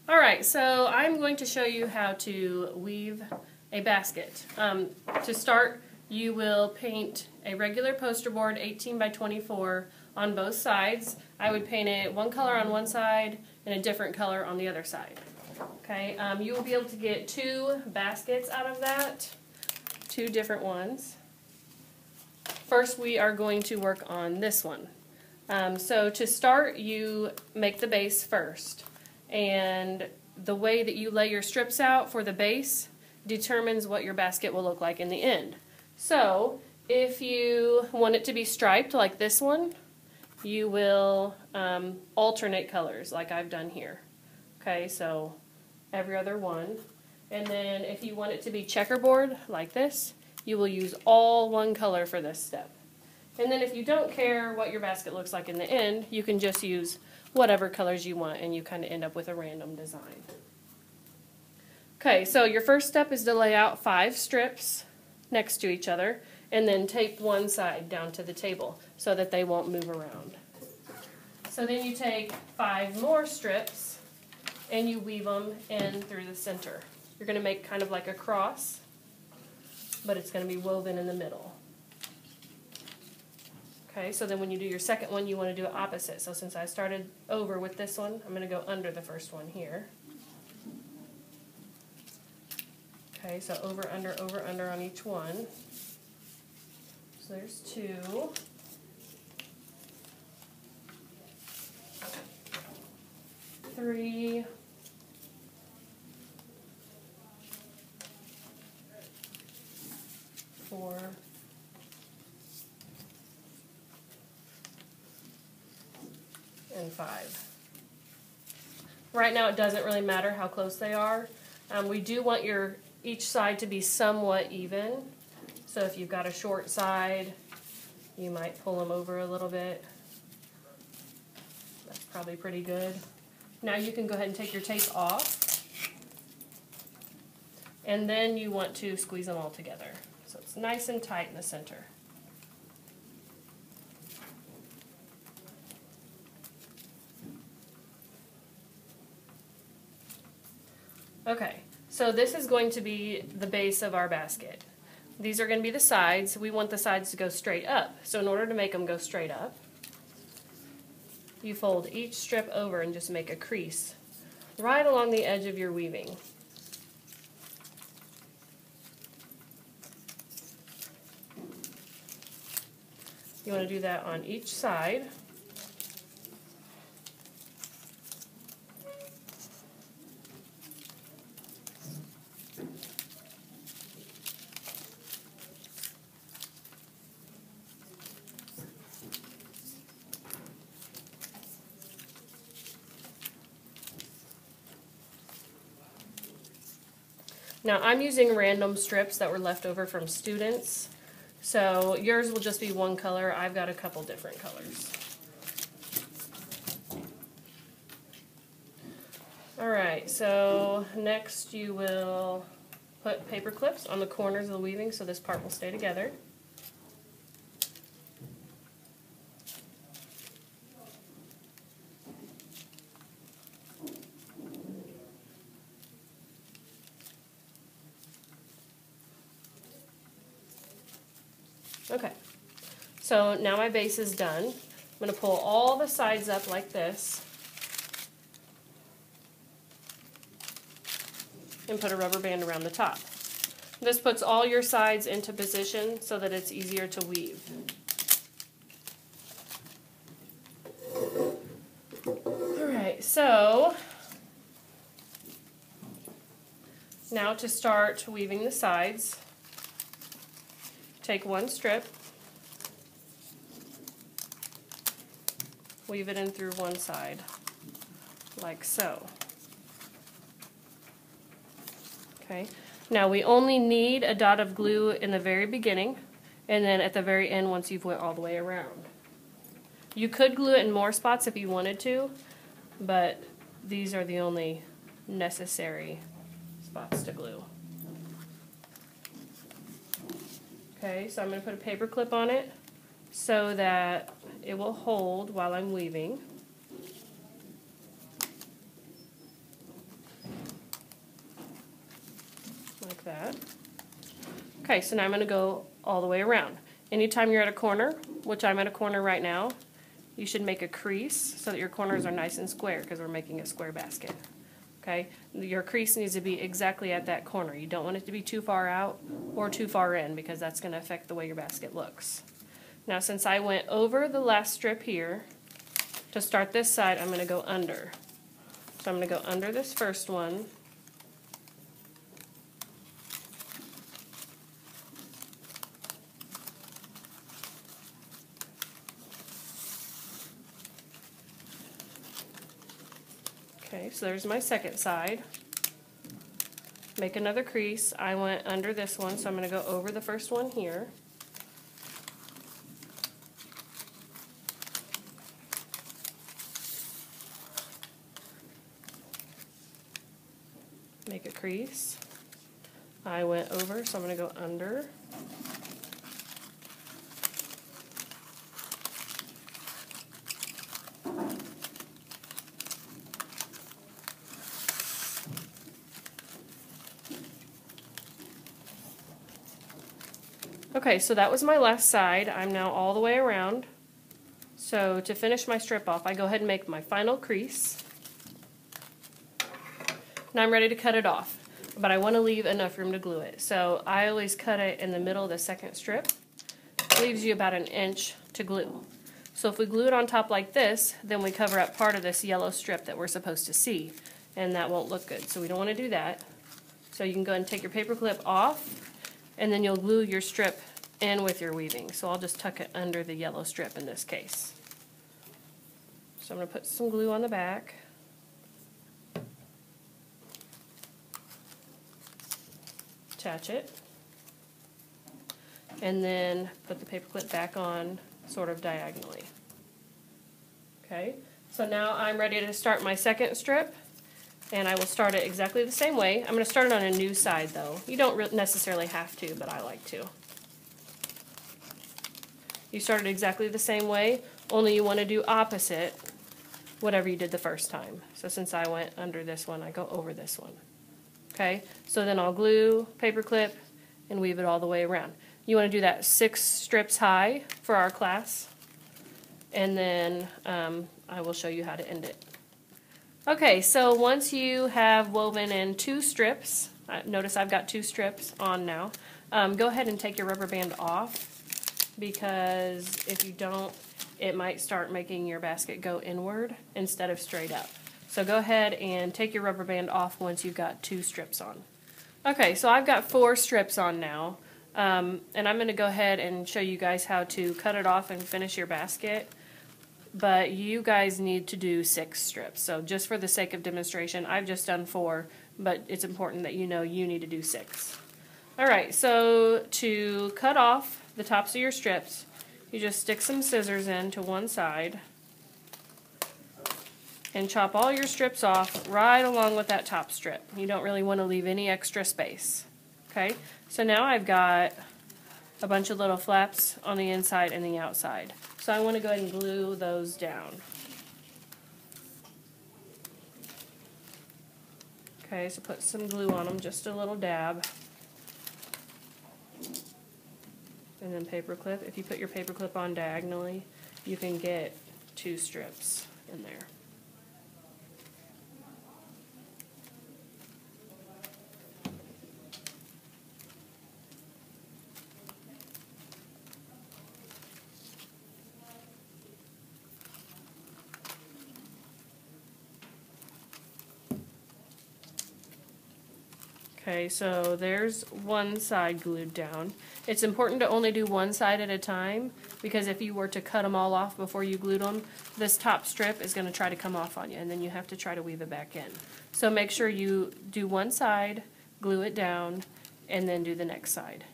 Alright, so I'm going to show you how to weave a basket. To start, you will paint a regular poster board 18 by 24 on both sides. I would paint it one color on one side and a different color on the other side. Okay, you will be able to get two baskets out of that, two different ones. First, we are going to work on this one. So to start, you make the base first. And the way that you lay your strips out for the base determines what your basket will look like in the end. So if you want it to be striped like this one, you will alternate colors like I've done here. Okay, so every other one. And then if you want it to be checkerboard like this, you will use all one color for this step. And then if you don't care what your basket looks like in the end, you can just use whatever colors you want and you kind of end up with a random design. Okay, so your first step is to lay out 5 strips next to each other and then tape one side down to the table so that they won't move around. So then you take 5 more strips and you weave them in through the center. You're going to make kind of like a cross, but it's going to be woven in the middle. Okay, so then when you do your second one, you want to do it opposite. So since I started over with this one, I'm going to go under the first one here. Okay, so over, under on each one. So there's 2. 3. 4. And 5. Right now it doesn't really matter how close they are. We do want each side to be somewhat even. So if you've got a short side, you might pull them over a little bit. That's probably pretty good. Now you can go ahead and take your tape off. And then you want to squeeze them all together. So it's nice and tight in the center. Okay, so this is going to be the base of our basket. These are going to be the sides. We want the sides to go straight up. So in order to make them go straight up, you fold each strip over and just make a crease right along the edge of your weaving. You want to do that on each side. Now I'm using random strips that were left over from students, so yours will just be one color. I've got a couple different colors. Alright, so next you will put paper clips on the corners of the weaving so this part will stay together. Okay, so now my base is done. I'm going to pull all the sides up like this and put a rubber band around the top. This puts all your sides into position so that it's easier to weave. Alright, so now to start weaving the sides. Take one strip, weave it in through one side, like so. Okay, now we only need a dot of glue in the very beginning, and then at the very end once you've went all the way around. You could glue it in more spots if you wanted to, but these are the only necessary spots to glue. Okay, so I'm going to put a paper clip on it so that it will hold while I'm weaving. like that. Okay, so now I'm going to go all the way around. Anytime you're at a corner, which I'm at a corner right now, you should make a crease so that your corners are nice and square because we're making a square basket. Okay, your crease needs to be exactly at that corner. You don't want it to be too far out or too far in because that's going to affect the way your basket looks. Now since I went over the last strip here, to start this side I'm going to go under. So I'm going to go under this first one. Okay, so there's my second side. Make another crease. I went under this one, so I'm going to go over the first one here. Make a crease. I went over, so I'm going to go under. Okay, so that was my last side. I'm now all the way around. So to finish my strip off, I go ahead and make my final crease. Now I'm ready to cut it off, but I want to leave enough room to glue it. So I always cut it in the middle of the second strip. It leaves you about 1 inch to glue. So if we glue it on top like this, then we cover up part of this yellow strip that we're supposed to see, and that won't look good. So we don't want to do that. So you can go ahead and take your paper clip off, and then you'll glue your strip in with your weaving. So I'll just tuck it under the yellow strip in this case. So I'm going to put some glue on the back. Attach it. And then put the paper clip back on sort of diagonally. Okay, so now I'm ready to start my second strip. And I will start it exactly the same way. I'm going to start it on a new side though. You don't necessarily have to, but I like to. You start it exactly the same way, only you want to do opposite whatever you did the first time. So since I went under this one, I go over this one. Okay, so then I'll glue, paper clip, and weave it all the way around. You want to do that 6 strips high for our class, and then I will show you how to end it. Okay, so once you have woven in 2 strips, notice I've got 2 strips on now, go ahead and take your rubber band off, because if you don't, it might start making your basket go inward instead of straight up. So go ahead and take your rubber band off once you've got 2 strips on. Okay, so I've got 4 strips on now, and I'm going to go ahead and show you guys how to cut it off and finish your basket. But you guys need to do 6 strips. So just for the sake of demonstration, I've just done 4, but it's important that you know you need to do 6. Alright, so to cut off the tops of your strips, you just stick some scissors in to one side and chop all your strips off right along with that top strip. You don't really want to leave any extra space. Okay, so now I've got a bunch of little flaps on the inside and the outside. So I want to go ahead and glue those down. Okay, so put some glue on them, just a little dab. And then paper clip. If you put your paper clip on diagonally, you can get 2 strips in there. Okay, so there's one side glued down. It's important to only do one side at a time, because if you were to cut them all off before you glued them, this top strip is going to try to come off on you, and then you have to try to weave it back in. So make sure you do one side, glue it down, and then do the next side.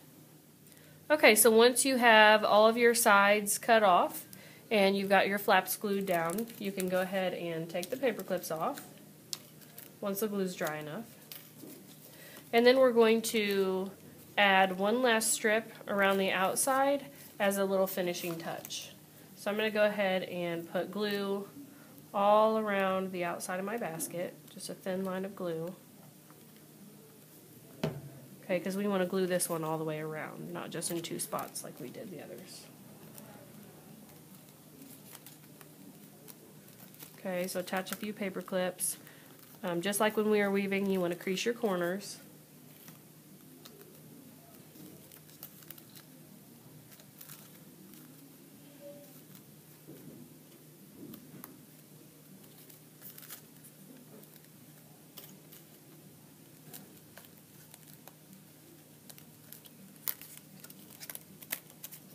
Okay, so once you have all of your sides cut off, and you've got your flaps glued down, you can go ahead and take the paper clips off, once the glue's dry enough. And then we're going to add one last strip around the outside as a little finishing touch. So I'm going to go ahead and put glue all around the outside of my basket, just a thin line of glue. Okay, because we want to glue this one all the way around, not just in 2 spots like we did the others. Okay, so attach a few paper clips. Just like when we were weaving, you want to crease your corners.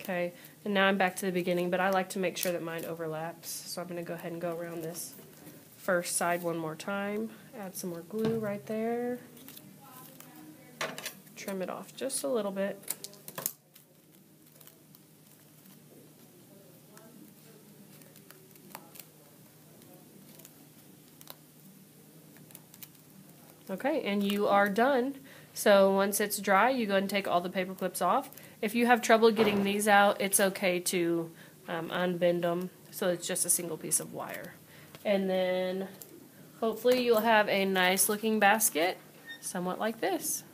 Okay, and now I'm back to the beginning, but I like to make sure that mine overlaps. So I'm going to go ahead and go around this first side one more time. Add some more glue right there. Trim it off just a little bit. Okay, and you are done. So once it's dry, you go ahead and take all the paper clips off. If you have trouble getting these out, it's okay to unbend them, so it's just a single piece of wire. And then hopefully you'll have a nice looking basket, somewhat like this.